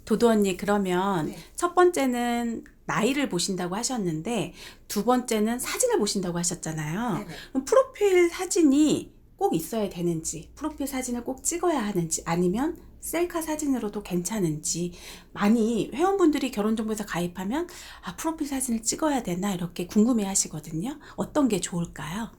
도도 언니, 그러면 네. 첫 번째는 나이를 보신다고 하셨는데 두 번째는 사진을 보신다고 하셨잖아요. 네네. 그럼 프로필 사진이 꼭 있어야 되는지, 프로필 사진을 꼭 찍어야 하는지, 아니면 셀카 사진으로도 괜찮은지, 많이 회원분들이 결혼정보에서 가입하면 프로필 사진을 찍어야 되나 이렇게 궁금해 하시거든요. 어떤 게 좋을까요?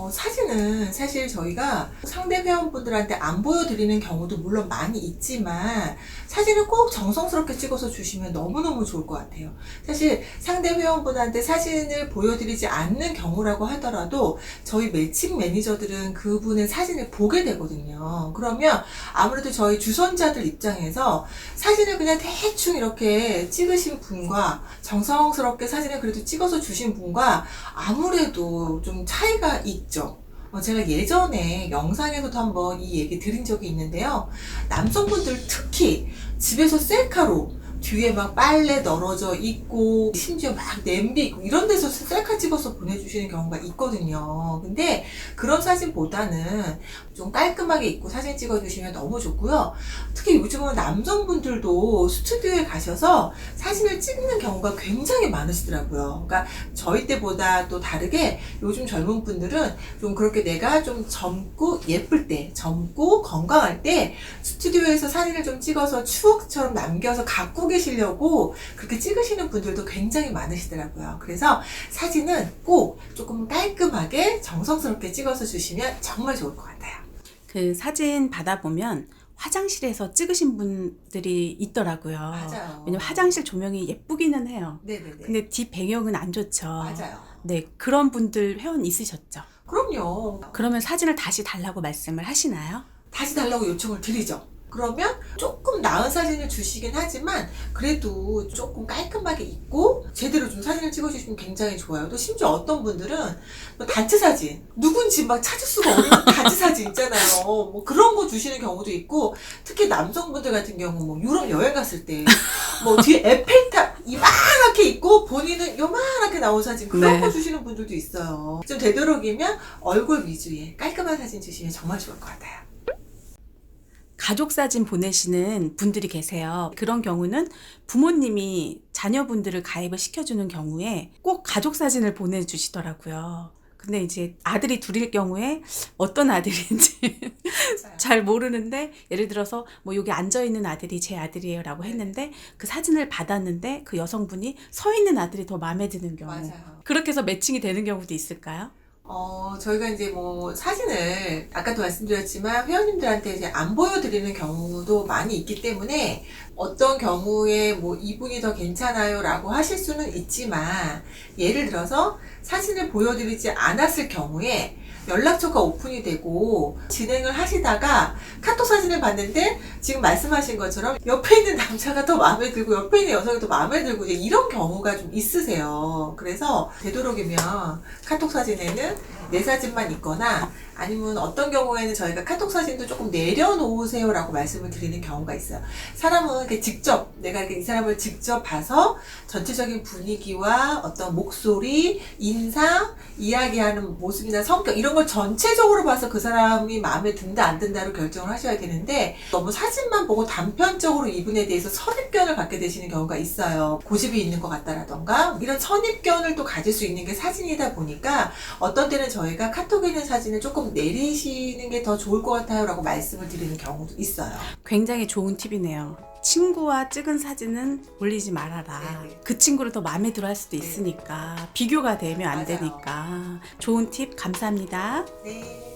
사진은 사실 저희가 상대 회원분들한테 안 보여드리는 경우도 물론 많이 있지만 사진을 꼭 정성스럽게 찍어서 주시면 너무너무 좋을 것 같아요. 사실 상대 회원분한테 사진을 보여드리지 않는 경우라고 하더라도 저희 매칭 매니저들은 그분의 사진을 보게 되거든요. 그러면 아무래도 저희 주선자들 입장에서 사진을 그냥 대충 이렇게 찍으신 분과 정성스럽게 사진을 그래도 찍어서 주신 분과 아무래도 좀 차이가 있죠. 제가 예전에 영상에서도 한번 이 얘기 드린 적이 있는데요. 남성분들 특히 집에서 셀카로 뒤에 막 빨래 널어져 있고 심지어 막 냄비 있고 이런 데서 셀카 찍어서 보내주시는 경우가 있거든요. 근데 그런 사진보다는 좀 깔끔하게 입고 사진 찍어주시면 너무 좋고요. 특히 요즘은 남성분들도 스튜디오에 가셔서 사진을 찍는 경우가 굉장히 많으시더라고요. 그러니까 저희 때보다 또 다르게 요즘 젊은 분들은 좀 그렇게 내가 좀 젊고 예쁠 때, 젊고 건강할 때 스튜디오에서 사진을 좀 찍어서 추억처럼 남겨서 갖고 계시려고 그렇게 찍으시는 분들도 굉장히 많으시더라고요. 그래서 사진은 꼭 조금 깔끔하게 정성스럽게 찍어서 주시면 정말 좋을 것 같아요. 그 사진 받아보면 화장실에서 찍으신 분들이 있더라고요. 맞아요. 왜냐면 화장실 조명이 예쁘기는 해요. 네네네. 근데 뒷 배경은 안 좋죠. 맞아요. 네, 그런 분들 회원 있으셨죠? 그럼요. 그러면 사진을 다시 달라고 말씀을 하시나요? 다시 달라고 요청을 드리죠. 그러면 조금 나은 사진을 주시긴 하지만 그래도 조금 깔끔하게 입고 제대로 좀 사진을 찍어주시면 굉장히 좋아요. 또 심지어 어떤 분들은 뭐 단체 사진, 누군지 막 찾을 수가 없는 단체 사진 있잖아요. 뭐 그런 거 주시는 경우도 있고, 특히 남성분들 같은 경우 뭐 유럽 여행 갔을 때 뭐 뒤에 에펠탑 이만하게 있고 본인은 요만하게 나온 사진 그런 네. 거 주시는 분들도 있어요. 좀 되도록이면 얼굴 위주의 깔끔한 사진 주시면 정말 좋을 것 같아요. 가족 사진 보내시는 분들이 계세요. 그런 경우는 부모님이 자녀분들을 가입을 시켜주는 경우에 꼭 가족 사진을 보내주시더라고요. 근데 이제 아들이 둘일 경우에 어떤 아들인지 잘 모르는데, 예를 들어서 뭐 여기 앉아있는 아들이 제 아들이에요 라고 했는데 그 사진을 받았는데 그 여성분이 서 있는 아들이 더 마음에 드는 경우, 맞아요. 그렇게 해서 매칭이 되는 경우도 있을까요? 저희가 이제 뭐 사진을 아까도 말씀드렸지만 회원님들한테 이제 안 보여드리는 경우도 많이 있기 때문에 어떤 경우에 뭐 이분이 더 괜찮아요 라고 하실 수는 있지만, 예를 들어서 사진을 보여드리지 않았을 경우에 연락처가 오픈이 되고 진행을 하시다가 카톡 사진을 봤는데 지금 말씀하신 것처럼 옆에 있는 남자가 더 마음에 들고 옆에 있는 여성이 더 마음에 들고 이제 이런 경우가 좀 있으세요. 그래서 되도록이면 카톡 사진에는 내 사진만 있거나 아니면 어떤 경우에는 저희가 카톡 사진도 조금 내려놓으세요 라고 말씀을 드리는 경우가 있어요. 사람은 이렇게 직접 내가 이렇게 이 사람을 직접 봐서 전체적인 분위기와 어떤 목소리, 인상, 이야기하는 모습이나 성격 이런 걸 전체적으로 봐서 그 사람이 마음에 든다 안 든다로 결정을 하셔야 되는데, 너무 사진만 보고 단편적으로 이분에 대해서 선입견을 갖게 되시는 경우가 있어요. 고집이 있는 것 같다라던가 이런 선입견을 또 가질 수 있는 게 사진이다 보니까 어떤 때는 저희가 카톡에 있는 사진을 조금 내리시는 게 더 좋을 것 같아요 라고 말씀을 드리는 경우도 있어요. 굉장히 좋은 팁이네요. 친구와 찍은 사진은 올리지 말아라. 네네. 그 친구를 더 마음에 들어 할 수도 있으니까 비교가 되면 안 맞아요. 되니까. 좋은 팁 감사합니다. 네.